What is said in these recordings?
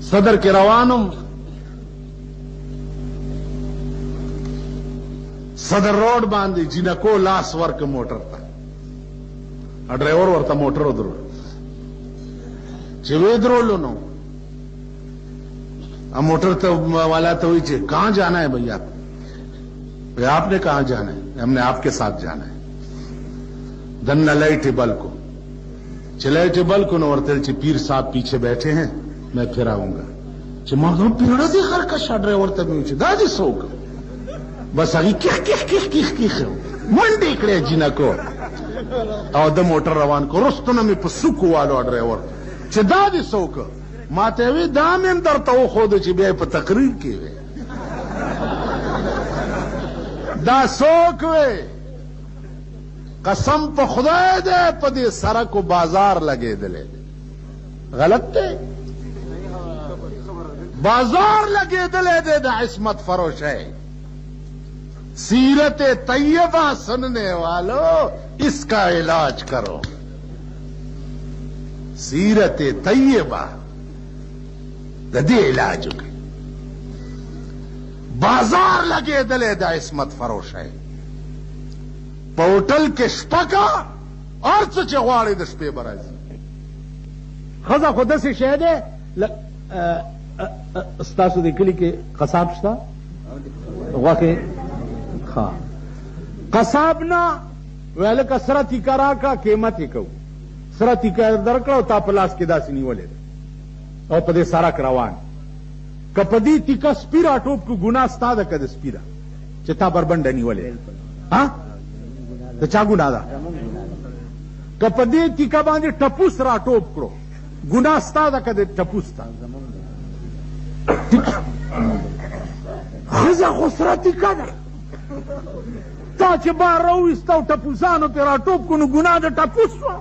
صدر کې روانم، صدر روډ باندې جنکو لاس ورک موټر ته، ډرایور ورته موټر ودرو، چې وې درولو نو موٹر تو والا تو ہوئی چاہیے کہاں جانا ہے بھیا؟ آپ نے کہاں جانا ہے؟ ہم نے آپ کے ساتھ جانا ہے. دن لئی ٹیبل کو چلے ٹیبل کو نورتل چی پیر صاحب پیچھے بیٹھے ہیں میں پھر آؤں گا. مردوں پیڑا دی ہر کا شا ڈرائیور تب میں دادی سوک بس اگی کیخ منڈی کڑے جینا کو او د موٹر روان کو رستنا میں پسوکو والو ڈرائیور چی دادی سوک ماته وی دا مم درته وخود چې بیا په تقریر کې وي دا څوک وي؟ قسم په خدای دې په دې سړک و بازار لګېدلی دی. غلط دی، بازار لګېدلی دی د عصمت فروشی. سیرت طیبہ سننے والو اس کا علاج کرو. سیرت طیبہ د دې علاج وکړي. بازار لګېدلی د عصمت فروشی په هوټل کې شپه کا هر څه چې غواړې د شپې به راځي. ښځه خو داسې شی دی ستاسو د کلي کې قصاب شته؟ غوښې ښه قصاب نه وی لکه سره تیکه راکړه قیمت یې کوو. سره تیکه در کړه او تا په لاس کې داسې نیولې ده او په دې سړک روان. که په دې تیکه سپي راټوپ کړو ګناه ستا ده که د سپي ده چې تا بربنډه نیولې د چا ګناه ده؟ که په دې تیکه باندې ټپوس راټوپ کړو ګناه ستا ده که د ټپوس ده؟ ښځه خو سره تیکه ده، تا چې بار راوویسته او ټپوسانو پې راټوپ کړو نو ګناه د ټپوس شوه.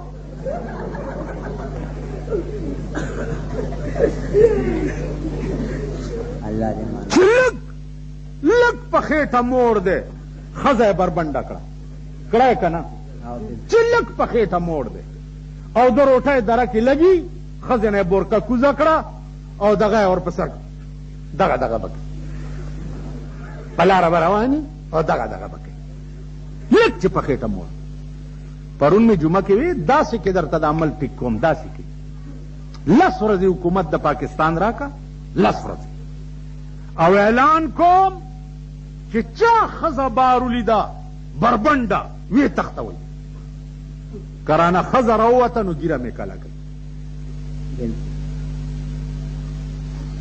چې لږ په خېټه موړ دی ښځه یې بربنډه کړه کړه یې که نه؟ چې لږ په خېټه موړ دی او د روټۍ دره کې لګي ښځې نه یې بورکه کوزه کړه او دغه یې ورپسې دغه به کوي په لاره به رواني او دغه به کوي لږ چې په خېټه موړ. پرون مې جمعه کې وی داسې کې درته د عمل ټیک کوم داسې کې 10 ورځې حکومت د پاکستان راکا 10 ورځې او اعلان کوم چې چا ښځه بار ولیده بربنډه ویې تختوئ. کرانه ښځه راووته نو ګیره مې کله کوي.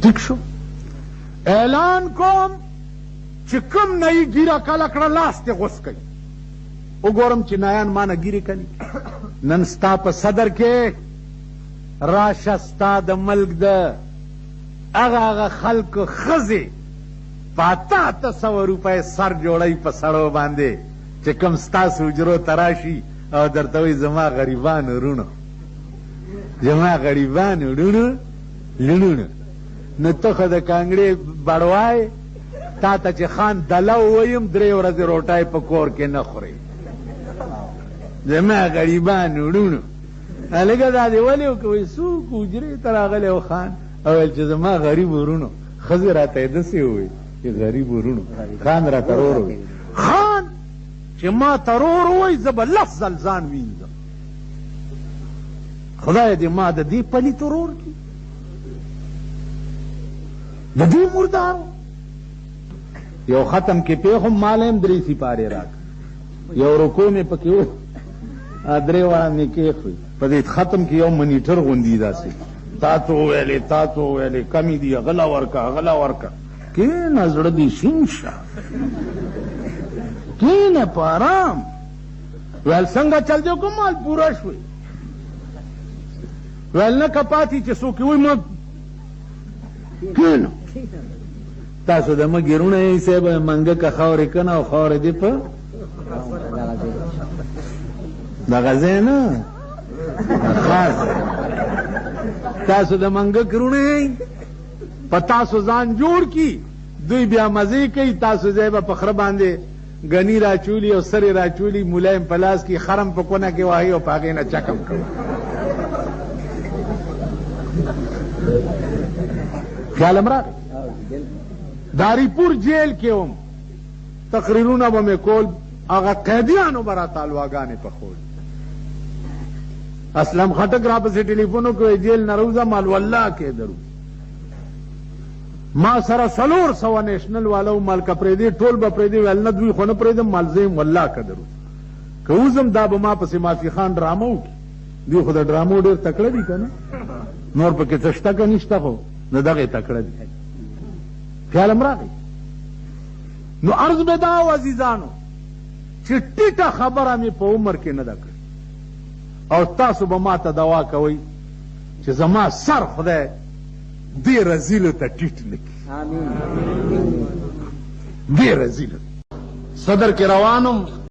ټیک شو. اعلان کوم چې کوم نه یې ګیره کله کړه لاس ته غوڅ کوي. وګورم چې نایان ما نه ګیرې کوي. نن ستا په صدر کې راشه ستا د ملک د هغه خلکو ښځې په 800 روپۍ سر جوړوي په سړو باندې چې کوم ستاسو حجرو ته راشي او درته وایي زما غریبانو وروڼو زما غریبانو لوڼو. نو ته خو د کانګړې بړوای تا ته چې خان دله ووایم 3 ورځې روټۍ په کور کې نه خورې. زما غریبانو وروڼو هلکه دا دې ولې وکوئ څوک حجرې ته راغلی و خان او ویل چې زما غریب وروڼو. ښځې راته یې داسې ووایي چې غریب وروڼو. خان راته رور ووایي خان چې ما ته رور ووایي زه به 10 ځل ځان وینځم. خدای دې ما د دې پلیت رور کړي د دې مردارو. یو ختم کې پیښم مال هم 3 سپارې راکړه یو رکو مې پکې و 3 واړه مې کېښوي په دې ختم کې یو منیټر غوندي داسې تا ته وویلې کمی دي غلا ورکه کېنه زړه دې شین شه کېنه په ارام. ویل څنګه چل دی کوم مال پوره شوی؟ ویل نه که پاتې چې څوک وایي ما کېنه تاسو د مه ګیرونه یې صاحب منګکه خاورې کنه او خاورې دې په دغه ځای نه خاص تاسو د منګک رونه یې په تاسو ځان جوړ کی دوی بیا مزې کوي. تاسو ځای به په خره باندې ګني راچولي او سرې راچولي ملایم په لاس کې خرم په کونه کې واهي او په هغې نه چکم کوي. خیال امراغی داری پور جیل کې هم تقریرونه به مې کول هغه قیدیانو به را تالواګانې پخول اسلم خټک را پسې ټلیفون وکړ جیل نه روزه مال والله کې درو ما سره 400 نیشنل والو مال که پرېږدي ټول به پرېږدي ویل نه دوی خو نه پرېږدم مال زه یم والله که درو که اوزم دا به ما پسې مافي خان ډرامه وکړي دوی خو د ډرامو ډېر تکړه دي که نه نور پکې څه شته که نشته خو د دغې تکړه دي خیال هم راغی نو عرض به دا و عزیزانو چې ټیټه خبره مې په عمر کې نه ده کړې او تاسو به ما ته دوا کوئ چې زما سر خدای دې رزیلو ته ټیټ نه کړي دې رزیلو صدر کې روانم